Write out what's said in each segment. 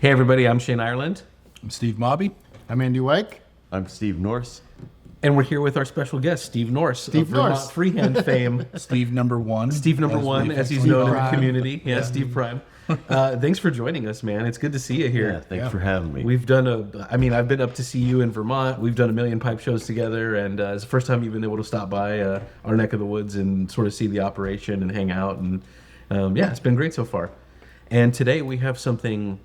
Hey everybody, I'm Shane Ireland. I'm Steve Mobby. I'm Andy Wyke. I'm Steve Norse. And we're here with our special guest, Steve Norse. Steve of Vermont Norse. Freehand fame. Steve number one. Steve number one, as he's Steve known in the Prime. community. Yeah, Steve Prime. Thanks for joining us, man. It's good to see you here. Yeah, thanks for having me. I've been up to see you in Vermont. We've done a million pipe shows together, and it's the first time you've been able to stop by our neck of the woods and sort of see the operation and hang out. And it's been great so far. And today we have something,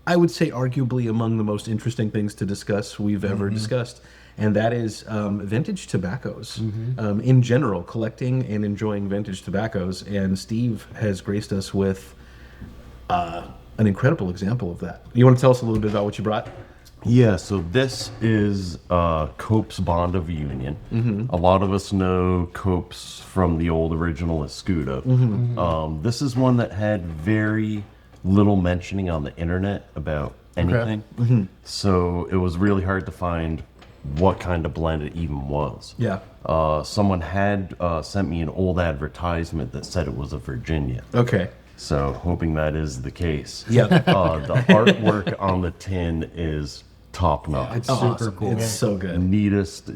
I would say, arguably among the most interesting things to discuss we've ever discussed, and that is vintage tobaccos. In general, collecting and enjoying vintage tobaccos. And Steve has graced us with an incredible example of that. You want to tell us a little bit about what you brought? Yeah, so this is Cope's Bond of Union. A lot of us know Cope's from the old original Escudo. This is one that had very little mentioning on the internet about anything. So it was really hard to find what kind of blend it even was. Yeah. Someone had sent me an old advertisement that said it was a Virginia. Okay. So hoping that is the case. Yeah. The artwork on the tin is top notch. It's super cool. It's so good. Neatest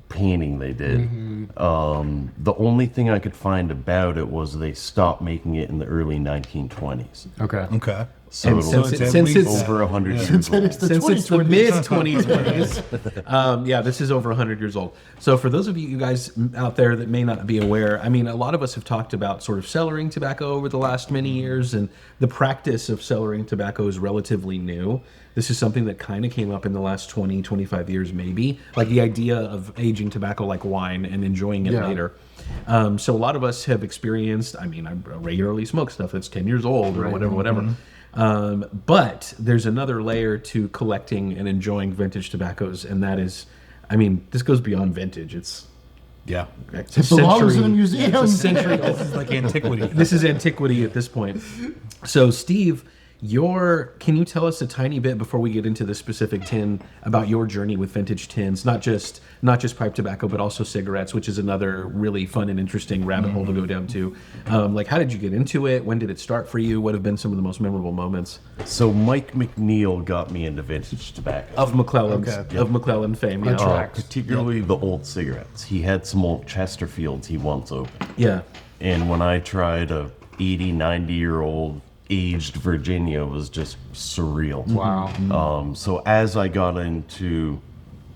painting they did. The only thing I could find about it was they stopped making it in the early 1920s. Okay. So And it'll since be it's- over 100 years old. Since it's the mid 2020s. This is over 100 years old. So for those of you guys out there that may not be aware, I mean, a lot of us have talked about sort of cellaring tobacco over the last many years, and the practice of cellaring tobacco is relatively new. This is something that kind of came up in the last 20, 25 years maybe, like the idea of aging tobacco like wine and enjoying it later. So a lot of us have experienced, I regularly smoke stuff that's 10 years old or whatever. But there's another layer to collecting and enjoying vintage tobaccos, and that is, this goes beyond vintage. It's Yeah. it's It belongs in a museum. It's a century old. This is like antiquity. This is antiquity at this point. So, Steve, can you tell us a tiny bit before we get into the specific tin about your journey with vintage tins, not just pipe tobacco, but also cigarettes, which is another really fun and interesting rabbit hole to go down to. How did you get into it? When did it start for you? What have been some of the most memorable moments? So Mike McNeil got me into vintage tobacco. Of McClellan fame, yeah. Particularly the old cigarettes. He had some old Chesterfields he once opened. Yeah. And when I tried a 80, 90-year-old aged Virginia, it was just surreal. Wow. So as I got into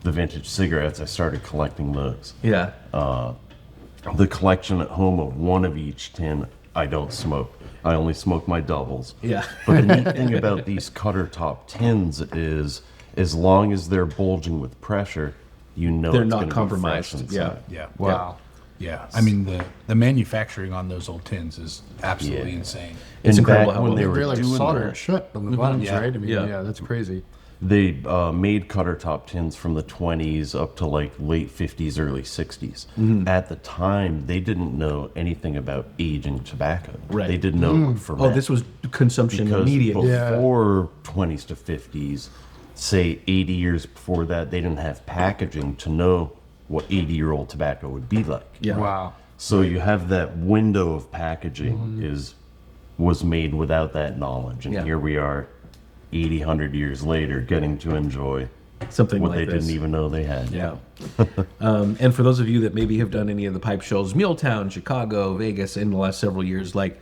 the vintage cigarettes, I started collecting those. Yeah. The collection at home of one of each tin, I don't smoke. I only smoke my doubles. Yeah. But the neat thing about these cutter top tins is, as long as they're bulging with pressure, They're it's not gonna be compromised. fresh inside. Yeah. Wow. Yeah. I mean, the manufacturing on those old tins is absolutely insane. It's And incredible back how when well they they were They're like doing soldered that, shut on the buttons, Yeah. right? Yeah. Yeah, that's crazy. they made cutter top tins from the 20s up to like late 50s, early 60s. At the time, they didn't know anything about aging tobacco. Right. They didn't know what ferment. Oh, this was consumption Because immediate. before 20s to 50s, say 80 years before that, they didn't have packaging to know what 80-year-old tobacco would be like. Yeah. Wow. So you have that window of packaging was made without that knowledge. And Yeah. here we are 80, 100 years later getting to enjoy Something what like they this. didn't even know they had. Yeah. And for those of you that maybe have done any of the pipe shows, Muletown, Chicago, Vegas, in the last several years, like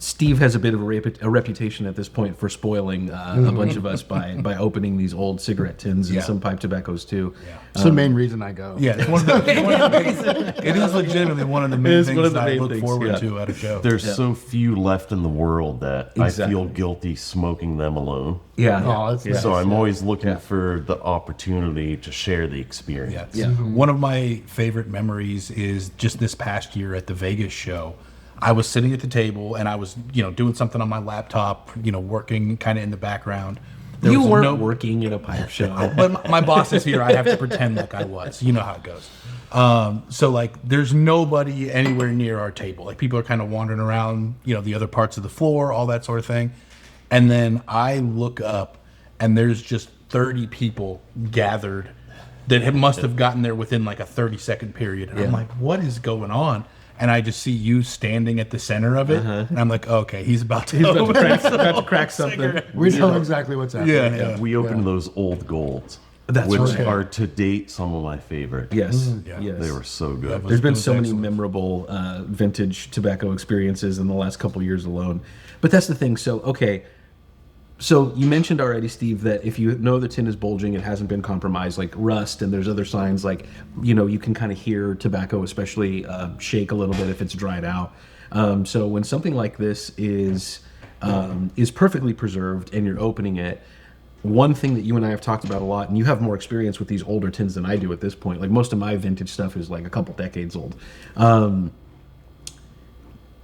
Steve has a bit of a reputation at this point for spoiling a bunch of us by opening these old cigarette tins and Yeah. some pipe tobaccos too. It's the main reason I go. Yeah, it's it is legitimately one of the main is things one of the that I main look things, forward yeah. to at a show. There's so few left in the world that Exactly. I feel guilty smoking them alone. Yeah. Oh, that's nice. So I'm always looking Yeah. for the opportunity to share the experience. Yes. One of my favorite memories is just this past year at the Vegas show. I was sitting at the table and I was, doing something on my laptop, working kind of in the background. There You was weren't no- working in a pipe show. But my boss is here. I have to pretend like I was. You know how it goes. So like, there's nobody anywhere near our table. Like people are kind of wandering around, the other parts of the floor, all that sort of thing. And then I look up and there's just 30 people gathered that must have gotten there within like a 30-second period. And I'm like, what is going on? and I just see you standing at the center of it, and I'm like, okay, he's about to about to crack something. We know exactly what's happening. Yeah. We opened those old golds, That's which right. are to date some of my favorite. Yes, Yeah. yes. They were so good. There's been Those so many excellent. memorable vintage tobacco experiences in the last couple years alone. But that's the thing. So, okay. So you mentioned already, Steve, that if you know the tin is bulging, it hasn't been compromised, like rust, and there's other signs like, you can kind of hear tobacco, especially shake a little bit if it's dried out. So when something like this is perfectly preserved and you're opening it, one thing that you and I have talked about a lot, and you have more experience with these older tins than I do at this point. Like most of my vintage stuff is like a couple decades old.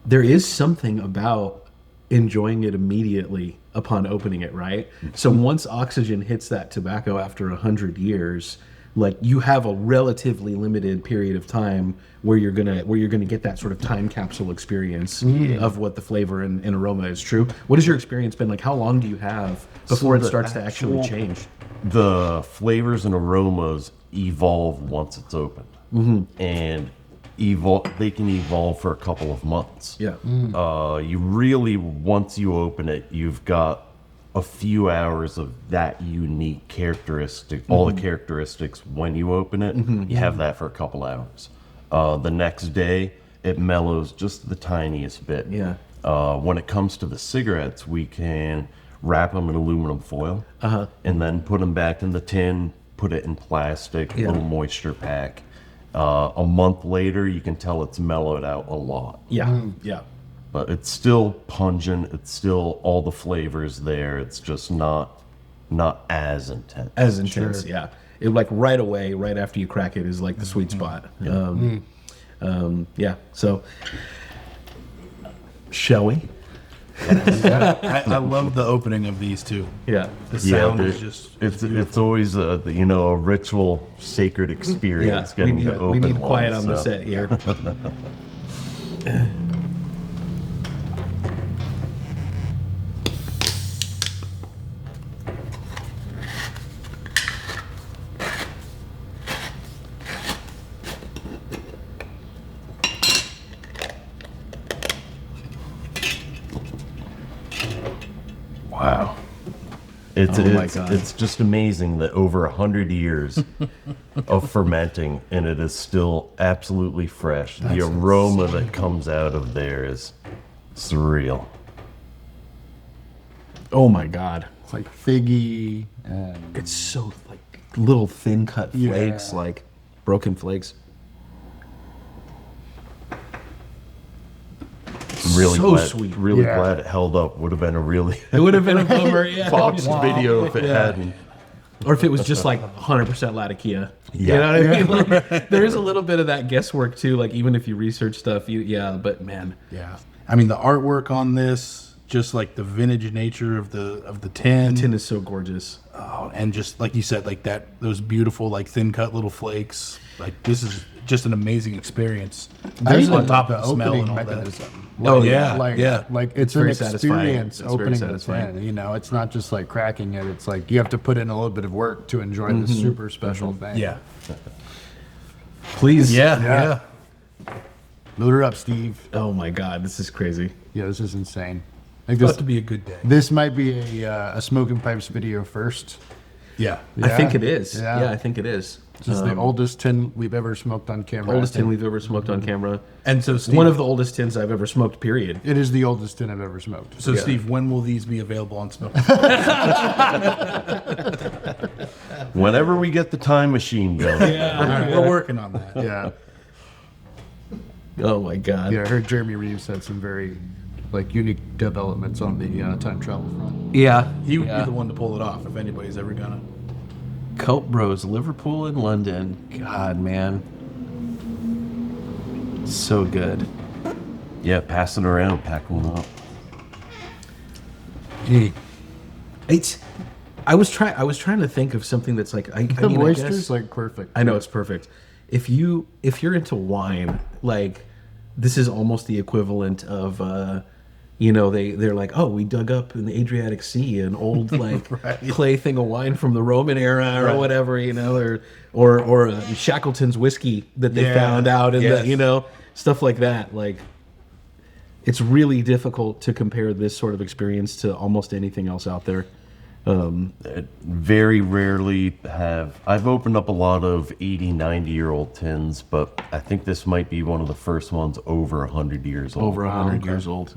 There is something about enjoying it immediately upon opening it, right? So once oxygen hits that tobacco after 100 years, like you have a relatively limited period of time where you're gonna get that sort of time capsule experience of what the flavor and aroma is. True. What has your experience been like? How long do you have before it the starts to actually actual- change? The flavors and aromas evolve once it's opened, and they can evolve for a couple of months. Yeah. You really, once you open it, you've got a few hours of that unique characteristic, all the characteristics when you open it. You have that for a couple hours. The next day, it mellows just the tiniest bit. Yeah. When it comes to the cigarettes, we can wrap them in aluminum foil and then put them back in the tin, put it in plastic, Yeah. little moisture pack. A month later, you can tell it's mellowed out a lot. Yeah. Yeah. But it's still pungent. It's still all the flavors there. It's just not as intense. As intense, yeah. It like right away, right after you crack it, is like the sweet spot. Yeah. So, shall we? I love the opening of these too. Yeah. The sound they're- is just it's always a ritual, sacred experience We getting need, to open we need one, quiet on the so. set here. Wow. It's, Oh my it's, God. it's just amazing that over 100 years of fermenting and it is still absolutely fresh. The aroma that comes out of there is surreal. Oh my God. It's like figgy and It's so like little thin cut flakes, Yeah. like broken flakes. Really So glad, sweet. Really Yeah. glad it held up. Would have been a really It would have been a bummer, yeah. boxed video if it hadn't. Or if it was just like 100% Latakia. Yeah. You know what I mean? Like, there is a little bit of that guesswork too. Like even if you research stuff, but man, yeah. I mean, the artwork on this, just like the vintage nature of the tin, tin is so gorgeous. oh, and just like you said, like those beautiful like thin cut little flakes. Like this is just an amazing experience. there's on top the of the smell opening and all that. mechanism. Oh, yeah, like, yeah. like it's very an satisfying. experience It's very opening the satisfying. tin. You know, it's not just like cracking it. It's like you have to put in a little bit of work to enjoy this super special thing. Yeah, Please. yeah. Load her up, Steve. Oh my God, this is crazy. Yeah, this is insane. Like About this, to be a good day. this might be a smoking pipes video first. Yeah. I think it is. Yeah. Yeah, I think it is. This is the oldest tin we've ever smoked on camera. Oldest I think. tin we've ever smoked on camera. And so Steve, One of the oldest tins I've ever smoked, period. It is the oldest tin I've ever smoked. so Steve, when will these be available on Smoke? Whenever we get the time machine going. We're working on that. Yeah, Oh my God. yeah. I heard Jeremy Reeves had some very like unique developments on the time travel front. Yeah. He would be the one to pull it off if anybody's ever gonna. Cope Bros, Liverpool and London. God, man. So good. Yeah, pass it around, pack one up. It's. I was trying to think of something that's like I The mean, I moisture's guess, like perfect. I know it's perfect. If you're into wine, like this is almost the equivalent of they're like, oh, we dug up in the Adriatic Sea an old like clay thing of wine from the Roman era or whatever, or Shackleton's whiskey that they Yeah. found out in Yes. the stuff like that. Like, it's really difficult to compare this sort of experience to almost anything else out there. Very rarely I've opened up a lot of 80, 90-year-old tins, but I think this might be one of the first ones over 100 years old. Over 100 years old.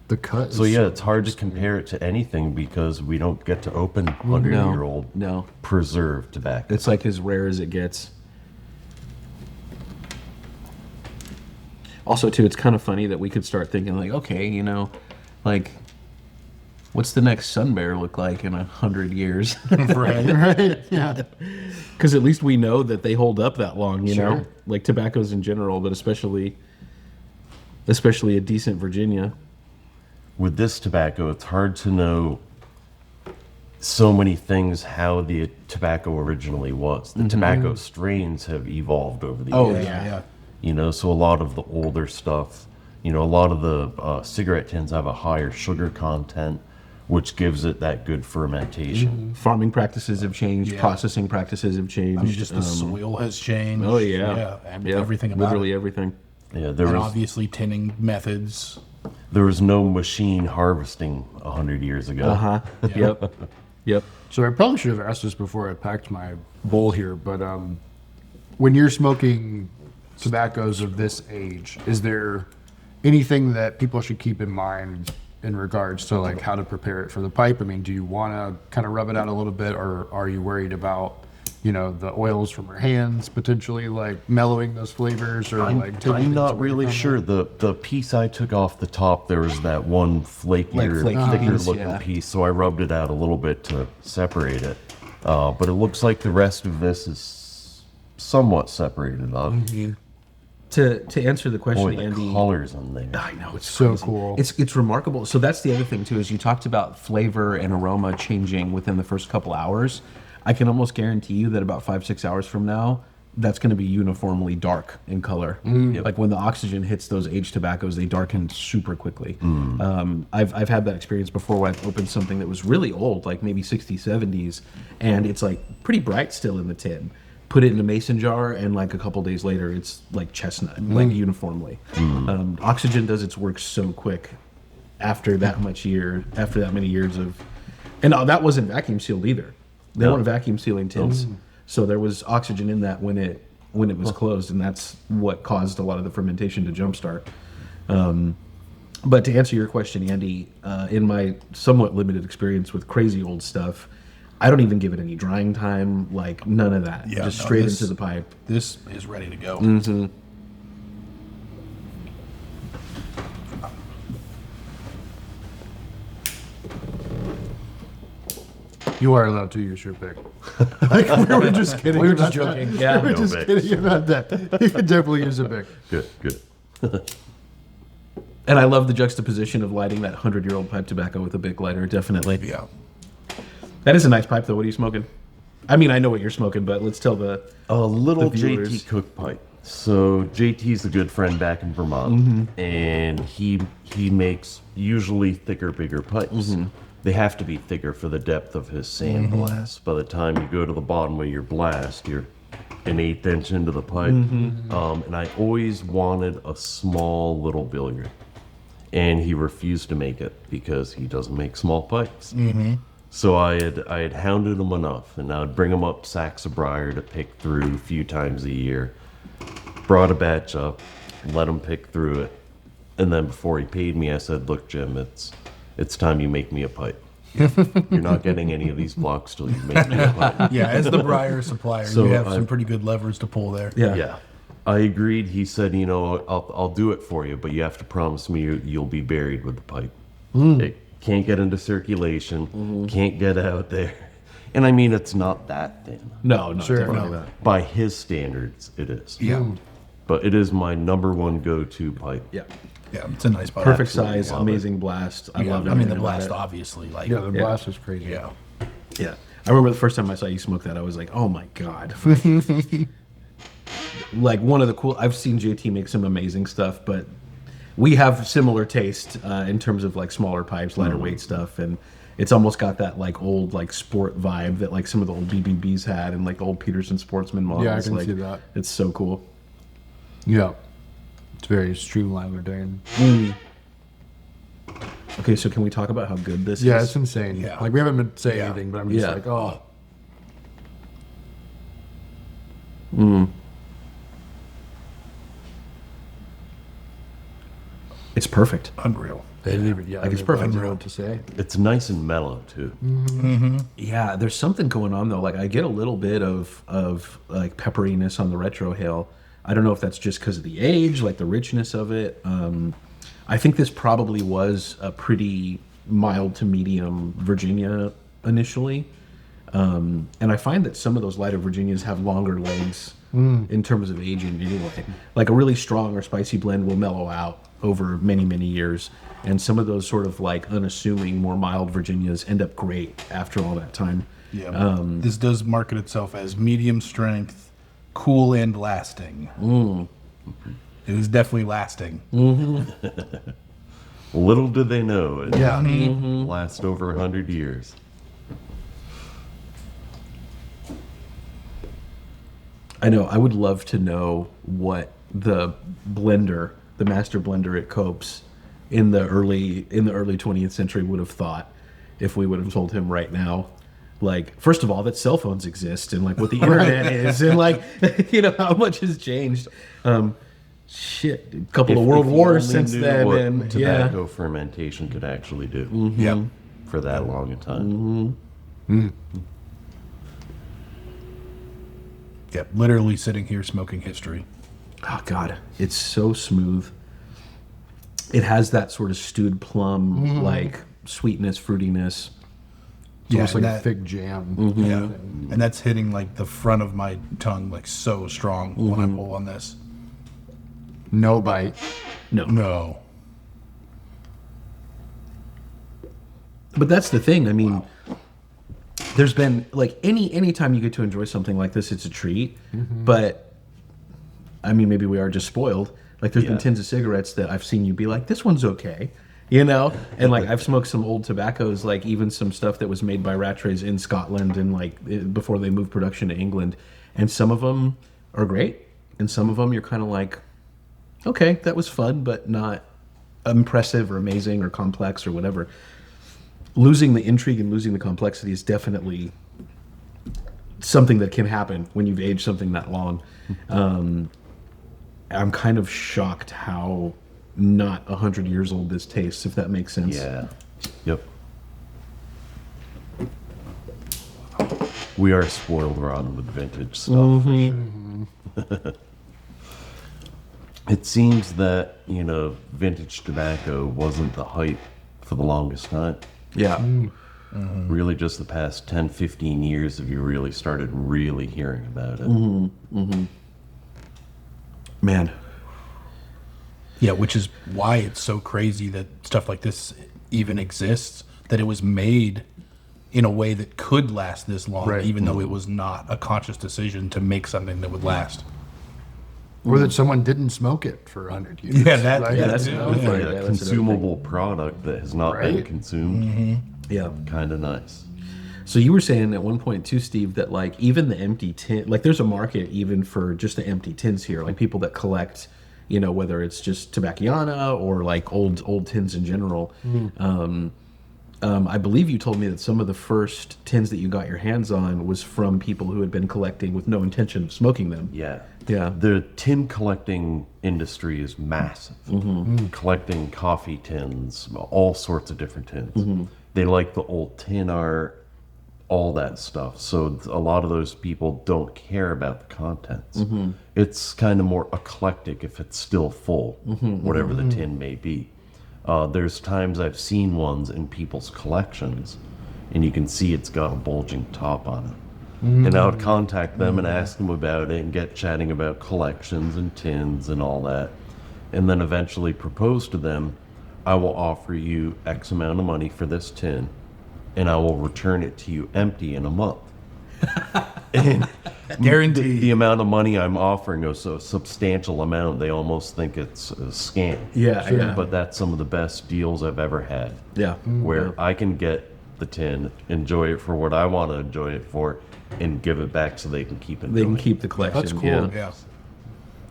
The cut. So yeah, it's hard to compare it to anything because we don't get to open 100-year-old No. preserved tobacco. It's like as rare as it gets. Also, too, it's kind of funny that we could start thinking, like, okay, you know, like, what's the next sun bear look like in 100 years? Right. Yeah. Because at least we know that they hold up that long, you know? Sure. Like tobaccos in general, but especially a decent Virginia. With this tobacco, it's hard to know so many things how the tobacco originally was. The tobacco strains have evolved over the years. Yeah. You know, so a lot of the older stuff, you know, a lot of the cigarette tins have a higher sugar content, which gives it that good fermentation. Farming practices have changed. Yeah. Processing practices have changed. I mean, just the soil has changed. Oh, yeah. Yeah. And Yeah, everything about literally it. everything. Yeah, And obviously tinning methods. there was no machine harvesting 100 years ago. Uh-huh. Yep. Yep. So I probably should have asked this before I packed my bowl here, but when you're smoking tobaccos of this age, is there anything that people should keep in mind in regards to like how to prepare it for the pipe? I mean, do you want to kind of rub it out a little bit, or are you worried about, you know, the oils from your hands potentially like mellowing those flavors, or like taking I'm things not away really from sure. The piece I took off the top, there was that one flakier, flaky thicker piece, looking yeah. piece, so I rubbed it out a little bit to separate it. But it looks like the rest of this is somewhat separated up. To answer the question, Boy, the Andy. colors in there. I know, it's So crazy. cool. It's remarkable. So that's the other thing too, is you talked about flavor and aroma changing within the first couple hours. I can almost guarantee you that about 5-6 hours from now, that's going to be uniformly dark in color. Like when the oxygen hits those aged tobaccos, they darken super quickly. I've had that experience before where I've opened something that was really old, like maybe 60s, 70s, and it's like pretty bright still in the tin. Put it in a mason jar, and like a couple days later, it's like chestnut, like uniformly. Oxygen does its work so quick after that many years of, and that wasn't vacuum sealed either. They weren't vacuum sealing tins, so there was oxygen in that when it was closed, and that's what caused a lot of the fermentation to jumpstart. But to answer your question, Andy, in my somewhat limited experience with crazy old stuff, I don't even give it any drying time, like none of that. Yeah, Just no, straight this- into the pipe. This is ready to go. You are allowed to use your pick. Like, we were just kidding. We were just about that. joking. Yeah. We were No just picks. kidding about that. You can definitely use a pick. Good. And I love the juxtaposition of lighting that 100-year-old pipe tobacco with a Bic lighter, definitely. Yeah. That is a nice pipe, though. What are you smoking? I mean, I know what you're smoking, but let's tell the... A little The viewers. JT cook pipe. So JT's a good friend back in Vermont, and he makes usually thicker, bigger pipes. They have to be thicker for the depth of his sand blast. By the time you go to the bottom of your blast, you're an 1/8 inch into the pipe. And I always wanted a small little billiard, and he refused to make it because he doesn't make small pipes. So I had hounded him enough, and I would bring him up sacks of briar to pick through a few times a year. Brought a batch up, let him pick through it, and then before he paid me, I said, "Look, Jim, it's time you make me a pipe. You're not getting any of these blocks till you make me a pipe." Yeah, as the briar supplier, So you have I- some pretty good levers to pull there. Yeah. I agreed. He said, "You know, I'll do it for you, but you have to promise me you'll be buried with the pipe. It can't get into circulation, can't get out there." And I mean, it's not that thin. No, Sure, definitely no. not. By his standards, it is. Yeah. But it is my number one go-to pipe. Yeah. Yeah, it's a nice pipe. Perfect Absolutely size, love amazing blast. I Yeah, love it. I mean, the blast, obviously. Like, Yeah, the blast is crazy. yeah. Yeah. I remember the first time I saw you smoke that, I was like, oh my God. Like one of the cool, I've seen JT make some amazing stuff, but we have similar taste in terms of like smaller pipes, lighter weight stuff. And it's almost got that like old like sport vibe that like some of the old BBBs had and like the old Peterson Sportsman models. Yeah, I can like, see that. It's so cool. Yeah. It's very streamlined. We're doing. Okay, so can we talk about how good this Yeah, is? it's insane. Yeah. Like we haven't been saying Yeah. anything, but I'm just Yeah. like, oh, It's perfect. Unreal. they didn't even. Yeah, Like, it's I perfect. don't know what to say. It's nice and mellow too. Yeah, there's something going on though. Like I get a little bit of like pepperiness on the retrohale. I don't know if that's just because of the age, like the richness of it. I think this probably was a pretty mild to medium Virginia initially. And I find that some of those lighter Virginias have longer legs in terms of aging anyway. Like a really strong or spicy blend will mellow out over many, many years. And some of those sort of like unassuming, more mild Virginias end up great after all that time. Yeah. This does market itself as medium strength, cool and lasting. It is definitely lasting. Little do they know it Yeah. lasts over 100 years. I know. I would love to know what the blender, the master blender at Cope's, in the early 20th century would have thought if we would have told him right now. Like, first of all, that cell phones exist and like what the internet is and like how much has changed. Shit, a couple of world If you wars only since knew then, what and tobacco fermentation could actually do Yep. for that long a time. Yep. Literally sitting here smoking history. oh god, it's so smooth. It has that sort of stewed plum like sweetness, fruitiness. It's almost like and a that- thick jam. Yeah. And that's hitting like the front of my tongue like so strong when I pull on this. No bite. No. But that's the thing. I mean, there's been like any time you get to enjoy something like this, it's a treat. But I mean, maybe we are just spoiled. Like, there's been Yeah. tins of cigarettes that I've seen you be like, this one's okay, And like, I've smoked some old tobaccos, like even some stuff that was made by Rattrays in Scotland and like before they moved production to England, and some of them are great, and some of them you're kind of like, okay, that was fun, but not impressive or amazing or complex or whatever. Losing the intrigue and losing the complexity is definitely something that can happen when you've aged something that long. I'm kind of shocked how not 100 years old this tastes, if that makes sense. Yeah. Yep. We are spoiled rotten with vintage stuff. It seems that, vintage tobacco wasn't the hype for the longest time. Yeah. Really just the past 10, 15 years have you really started really hearing about it. Man. Yeah, which is why it's so crazy that stuff like this even exists, that it was made in a way that could last this long, Right. even though it was not a conscious decision to make something that would last. Or that someone didn't smoke it for 100 years. Yeah, that- Like, yeah, that's too. another thing. Like Yeah, a that's another consumable product that has not been Right. consumed. Yeah. Kind of nice. So you were saying at one point too, Steve, that like even the empty tin, like there's a market even for just the empty tins here, like people that collect, whether it's just Tobacciana or like old tins in general. I believe you told me that some of the first tins that you got your hands on was from people who had been collecting with no intention of smoking them. Yeah. Yeah. The tin collecting industry is massive. Collecting coffee tins, all sorts of different tins. They like the old tin art, all that stuff. So a lot of those people don't care about the contents. It's kind of more eclectic if it's still full, whatever the tin may be. There's times I've seen ones in people's collections, and you can see it's got a bulging top on it. And I would contact them and ask them about it and get chatting about collections and tins and all that. And then eventually propose to them, I will offer you X amount of money for this tin, and I will return it to you empty in a month. And Guaranteed. the amount of money I'm offering is a substantial amount. They almost think it's a scam. Yeah, yeah. But that's some of the best deals I've ever had. Yeah. Where I can get the tin, enjoy it for what I want to enjoy it for, and give it back so they can keep it. They can keep the collection. That's cool. Yeah. Yeah.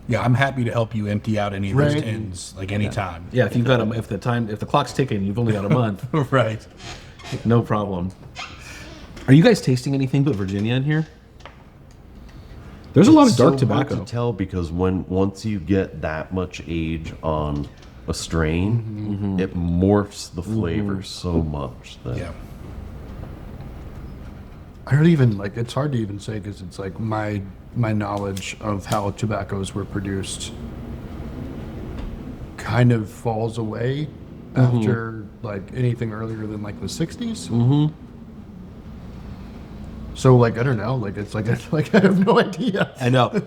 Yeah, I'm happy to help you empty out any of those Right. tins, like anytime. Yeah, if you've got if the clock's ticking, you've only got a month. Right. No problem. Are you guys tasting anything but Virginia in here? There's a lot of It's dark so tobacco. hard to tell because once you get that much age on a strain, it morphs the flavor so much that Yeah. I don't even like. It's hard to even say because it's like my knowledge of how tobaccos were produced kind of falls away after like anything earlier than like the 60s. Mm-hmm. So like I don't know. Like it's like I have no idea. I know.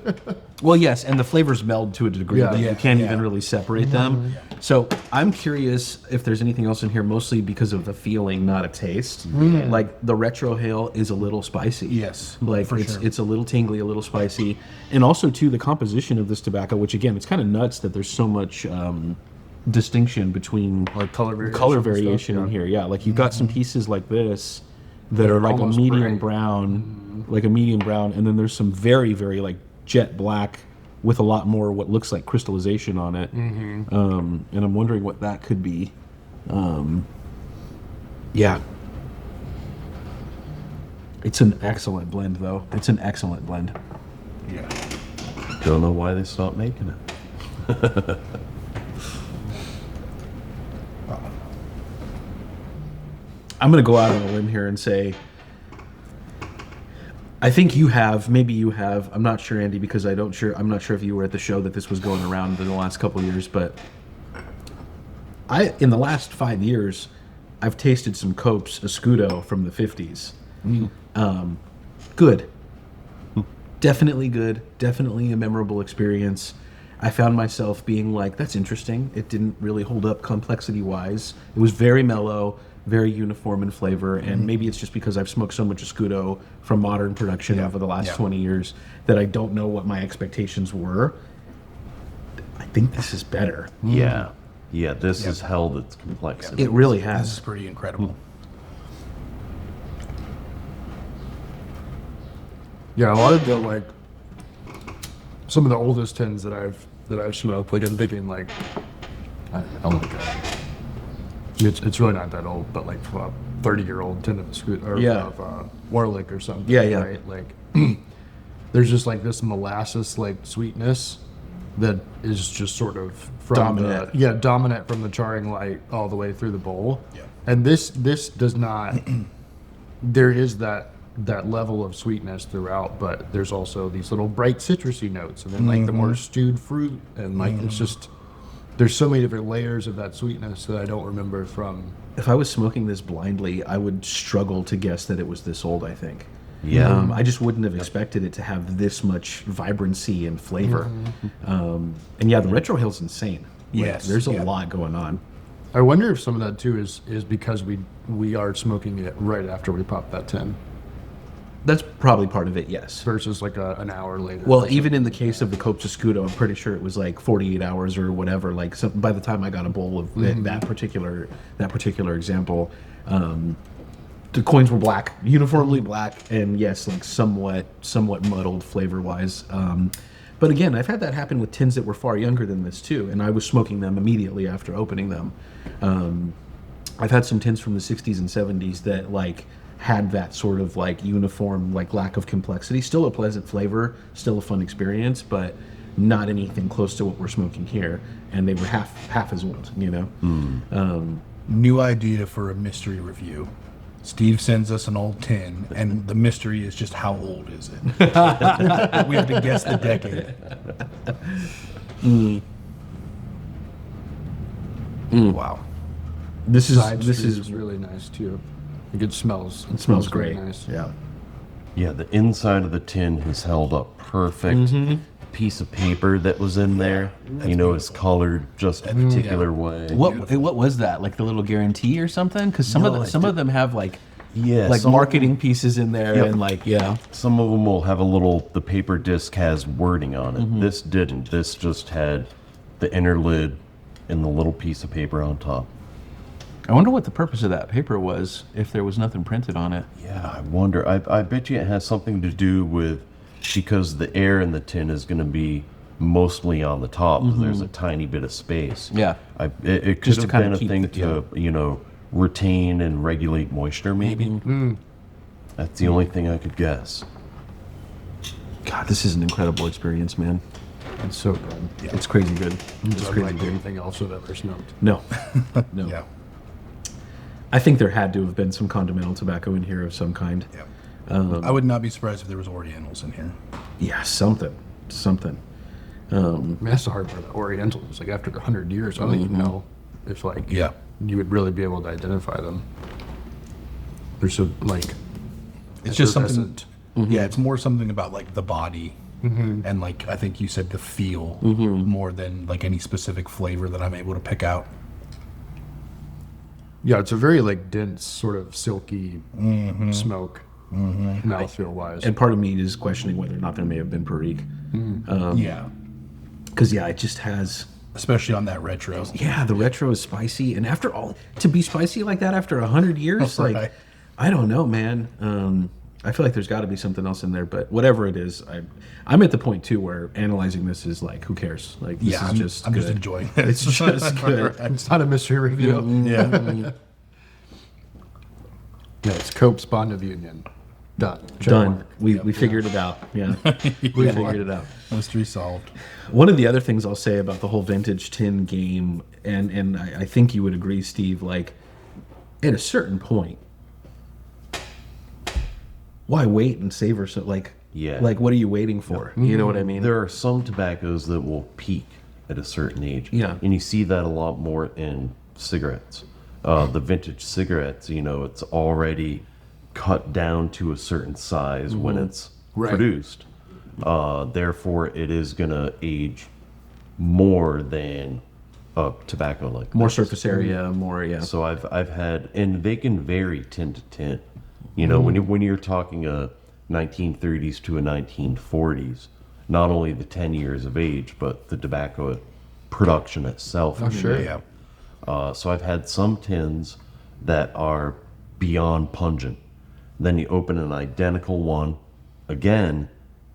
Well, yes, and the flavors meld to a degree Yeah. that you Yeah, can't yeah. even really separate them. So I'm curious if there's anything else in here, mostly because of the feeling, not a taste. Like the retrohale is a little spicy. Yes, like for it's sure. it's a little tingly, a little spicy, and also too the composition of this tobacco, which again, it's kind of nuts that there's so much distinction between Like color variation color and stuff, variation in yeah. here. Yeah, like you've got some pieces like this that are like a almost medium gray. brown, like a medium brown, and then there's some very, very like jet black with a lot more what looks like crystallization on it. And I'm wondering what that could be. Yeah. It's an excellent blend, though. It's an excellent blend. Yeah. don't know why they stopped making it. I'm going to go out on a limb here and say, I think you have, maybe you have. I'm not sure, Andy, because I'm not sure if you were at the show that this was going around in the last couple of years, but in the last 5 years, I've tasted some Copes Escudo from the 50s. Good. Definitely good. Definitely a memorable experience. I found myself being like, that's interesting. It didn't really hold up complexity-wise. It was very mellow, very uniform in flavor, and maybe it's just because I've smoked so much Escudo from modern production over the last 20 years that I don't know what my expectations were. I think this is better. Yeah. Yeah, this has held its complexity. It really This has. is pretty incredible. Yeah, a lot of the like some of the oldest tins that I've smoked, like I'm thinking like oh my god, it's really not that old, but like a 30-year-old tin of Scoot or Yeah. of Warlick or something. Yeah, yeah. Right, like there's just like this molasses like sweetness that is just sort of from Dominant. dominant from the charring light all the way through the bowl. Yeah. And this does not. There is that level of sweetness throughout, but there's also these little bright citrusy notes, and then like the more stewed fruit, and like it's just there's so many different layers of that sweetness that I don't remember from. If I was smoking this blindly, I would struggle to guess that it was this old, I think. Yeah. I just wouldn't have expected it to have this much vibrancy and flavor. And yeah, the retrohale's insane. Like, Yes, there's a yeah. lot going on. I wonder if some of that too is because we are smoking it right after we pop that tin That's probably part of it, yes. versus like an hour later. Well, even in the case of the Copes Escudo, I'm pretty sure it was like 48 hours or whatever. Like, so by the time I got a bowl of that particular example, the coins were black, uniformly black, and yes, like somewhat muddled flavor wise. But again, I've had that happen with tins that were far younger than this too, and I was smoking them immediately after opening them. I've had some tins from the 60s and 70s that like had that sort of like uniform like lack of complexity. Still a pleasant flavor, still a fun experience, but not anything close to what we're smoking here. And they were half as old, you know. New idea for a mystery review. Steve sends us an old tin, and the mystery is just how old is it? We have to guess the decade. Wow. This Side is street is really nice too. Like it smells. it smells very great. Nice. Yeah. Yeah, the inside of the tin has held up perfect. Piece of paper that was in there, is colored just a particular way. What was that? Like the little guarantee or something? Because some of them have like like some marketing pieces in there Yep. and like Some of them will have the paper disc has wording on it. This didn't. This just had the inner lid and the little piece of paper on top. I wonder what the purpose of that paper was if there was nothing printed on it. Yeah, I wonder. I bet you it has something to do with because the air in the tin is going to be mostly on the top. There's a tiny bit of space. Yeah. It could Just to have kinda been a keep thing the- to retain and regulate moisture, maybe. That's the only thing I could guess. God, this is an incredible experience, man. It's so good. It's crazy good. It's It's crazy unlike good. anything else I've ever smoked. No, no. Yeah. I think there had to have been some continental tobacco in here of some kind. Yeah. I would not be surprised if there was Orientals in here. Yeah, something. I mean, that's the hard part about Orientals. Like after 100 years, I don't even know if like Yeah. you would really be able to identify them. They're so like It's just something. effervescent. Yeah, it's more something about like the body and like I think you said the feel more than like any specific flavor that I'm able to pick out. Yeah, it's a very like dense, sort of silky smoke, mouthfeel wise. And part of me is questioning whether or not there may have been Perique. Yeah, Because, yeah, it just has... especially on that retro. Yeah, the retro is spicy. And after all... To be spicy like that after 100 years, Right. like... I don't know, man. I feel like there's got to be something else in there. But whatever it is, I'm at the point, too, where analyzing this is like, who cares? Like, this Yeah, is just I'm good. just enjoying it. It's just good. It's not a mystery review. Yeah. Yeah, it's Cope's Bond of Union. Done. Check Done. mark. We figured it out. Yeah. We figured it out. Mystery solved. One of the other things I'll say about the whole vintage tin game, and I think you would agree, Steve, like, at a certain point, why wait and savor so, like, Yeah. like, what are you waiting for? You know what I mean? There are some tobaccos that will peak at a certain age. Yeah. And you see that a lot more in cigarettes. The vintage cigarettes, it's already cut down to a certain size when it's Right. produced. Therefore, it is going to age more than a tobacco like More this. surface area, more, yeah. So I've had, and they can vary tin to tin. When you're talking a 1930s to a 1940s, not only the 10 years of age, but the tobacco production itself. Oh, sure. Yeah. So I've had some tins that are beyond pungent. Then you open an identical one again,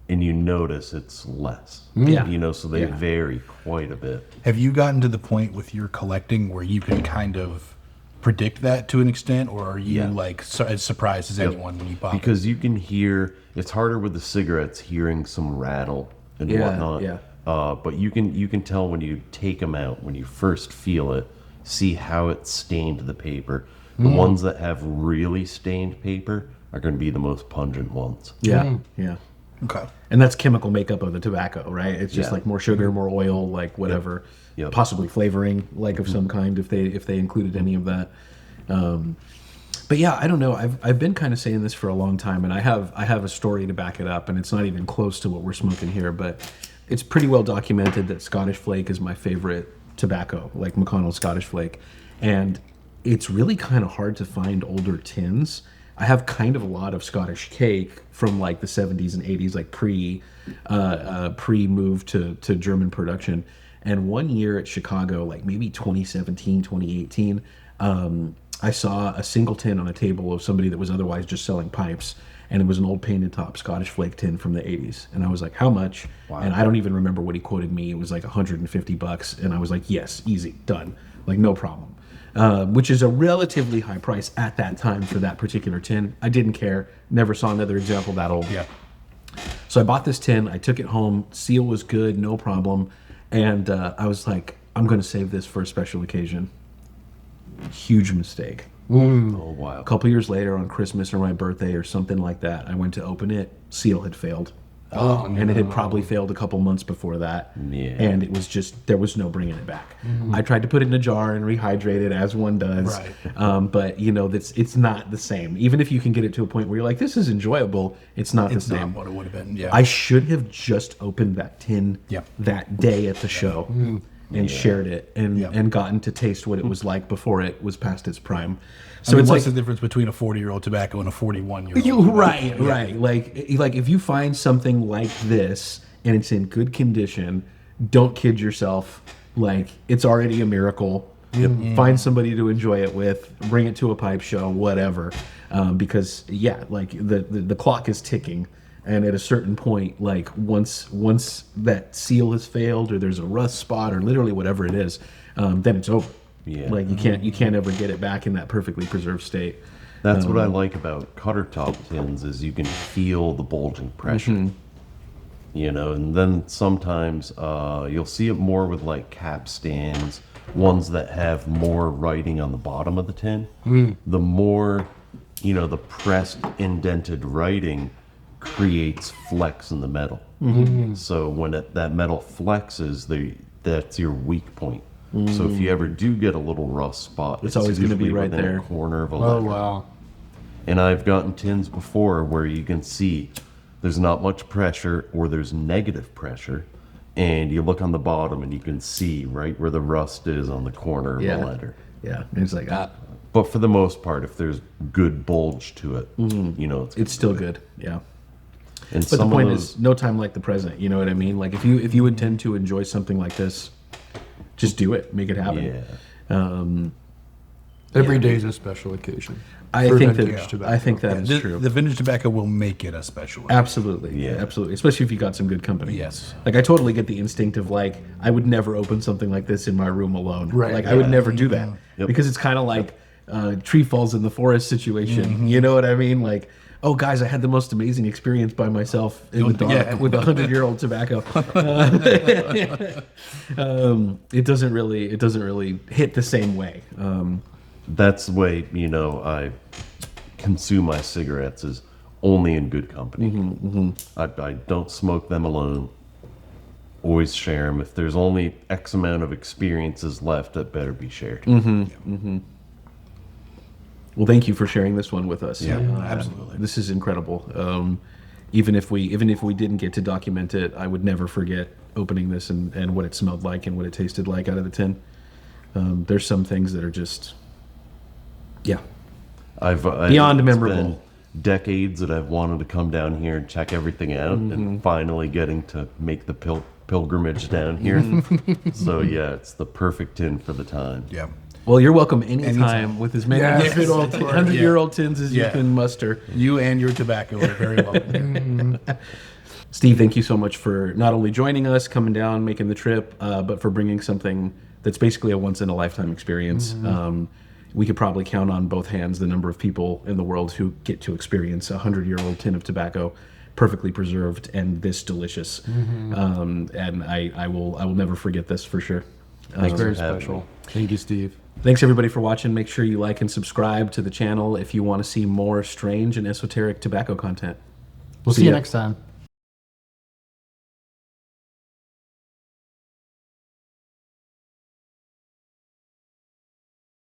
and you notice it's less. Yeah. So they Yeah. vary quite a bit. Have you gotten to the point with your collecting where you can kind of predict that to an extent, or are you Yeah. like as surprised as anyone when you pop it? Because you can hear, it's harder with the cigarettes hearing some rattle and Yeah, whatnot. yeah. But you can tell when you take them out, when you first feel it, see how it stained the paper. The ones that have really stained paper are going to be the most pungent ones. Yeah, yeah. Okay. And that's chemical makeup of the tobacco, right? It's just Yeah. like more sugar, more oil, like whatever, Yep. possibly flavoring, like of some kind, if they included any of that. But yeah, I don't know. I've been kind of saying this for a long time, and I have a story to back it up, and it's not even close to what we're smoking here, but it's pretty well documented that Scottish Flake is my favorite tobacco, like McConnell Scottish Flake, and it's really kind of hard to find older tins. I have kind of a lot of Scottish Cake from like the 70s and 80s, like pre move to German production. And one year at Chicago, like maybe 2017, 2018, I saw a single tin on a table of somebody that was otherwise just selling pipes. And it was an old painted top Scottish Flake tin from the 80s. And I was like, how much? And I don't even remember what he quoted me. It was like $150. And I was like, yes, easy, done. Like, no problem. Which is a relatively high price at that time for that particular tin. I didn't care. Never saw another example that old. Yeah. So I bought this tin. I took it home. Seal was good, no problem. And I was like, I'm going to save this for a special occasion. Huge mistake. Oh, wow. A couple years later, on Christmas or my birthday or something like that, I went to open it. Seal had failed. And it had probably failed a couple months before that. Yeah. And it was just, there was no bringing it back. I tried to put it in a jar and rehydrate it as one does. Right. But, it's not the same. Even if you can get it to a point where you're like, this is enjoyable, it's not It's the not same. what it would have been. Yeah. I should have just opened that tin Yep. that day at the show and shared it and, Yep. and gotten to taste what it was like before it was past its prime. So So it's what's like, the difference between a 40-year-old tobacco and a 41-year-old? you, right. Like if you find something like this and it's in good condition, don't kid yourself. Like, it's already a miracle. Find somebody to enjoy it with. Bring it to a pipe show, whatever. Because like the clock is ticking And at a certain point, like once that seal has failed, or there's a rust spot, or literally whatever it is, then it's over. Yeah. Like you can't ever get it back in that perfectly preserved state. That's what I like about cutter top tins is you can feel the bulging pressure. You know, and then sometimes you'll see it more with like cap stands, ones that have more writing on the bottom of the tin. The more, you know, the pressed indented writing creates flex in the metal. So when that metal flexes, that's your weak point. So if you ever do get a little rust spot, It's always gonna be usually right within there. a corner of a Oh lever. wow. And I've gotten tins before where you can see there's not much pressure or there's negative pressure. And you look on the bottom and you can see right where the rust is on the corner of Yeah. the letter. Yeah, and it's like But for the most part, if there's good bulge to it, you know, it's still good. Yeah. And But the some point of those, is, no time like the present. You know what I mean? Like if you intend to enjoy something like this, just do it. Make it happen. yeah. Every day is a special occasion. I for think vintage that tobacco. I think that is true. The vintage tobacco will make it a special. Absolutely. Yeah. Absolutely. Especially if you got some good company. Yes. Like I totally get the instinct of like I would never open something like this in my room alone. Right. Like I would never do that Yep. because it's kind of like tree falls in the forest situation. You know what I mean? Like, oh guys, I had the most amazing experience by myself in the dark Yeah. with 100-year-old tobacco. It doesn't really hit the same way. That's the way, you know, I consume my cigarettes is only in good company. I don't smoke them alone. Always share them. If there's only X amount of experiences left, that better be shared. Well, thank you for sharing this one with us. Yeah, absolutely. This is incredible. Even if we didn't get to document it, I would never forget opening this and what it smelled like and what it tasted like out of the tin. There's some things that are just, yeah. Beyond it's memorable. been decades that I've wanted to come down here and check everything out, and finally getting to make the pilgrimage down here. So yeah, it's the perfect tin for the time. Yeah. Well, you're welcome anytime with as many Yes. 100-year-old tins as you Yeah. can muster. You and your tobacco are very welcome. Steve, thank you so much for not only joining us, coming down, making the trip, but for bringing something that's basically a once-in-a-lifetime experience. We could probably count on both hands the number of people in the world who get to experience a 100-year-old tin of tobacco, perfectly preserved and this delicious. And I will never forget this for sure. It's very for having special. me. Thank you, Steve. Thanks everybody for watching. Make sure you like and subscribe to the channel if you want to see more strange and esoteric tobacco content. We'll see you ya. next time.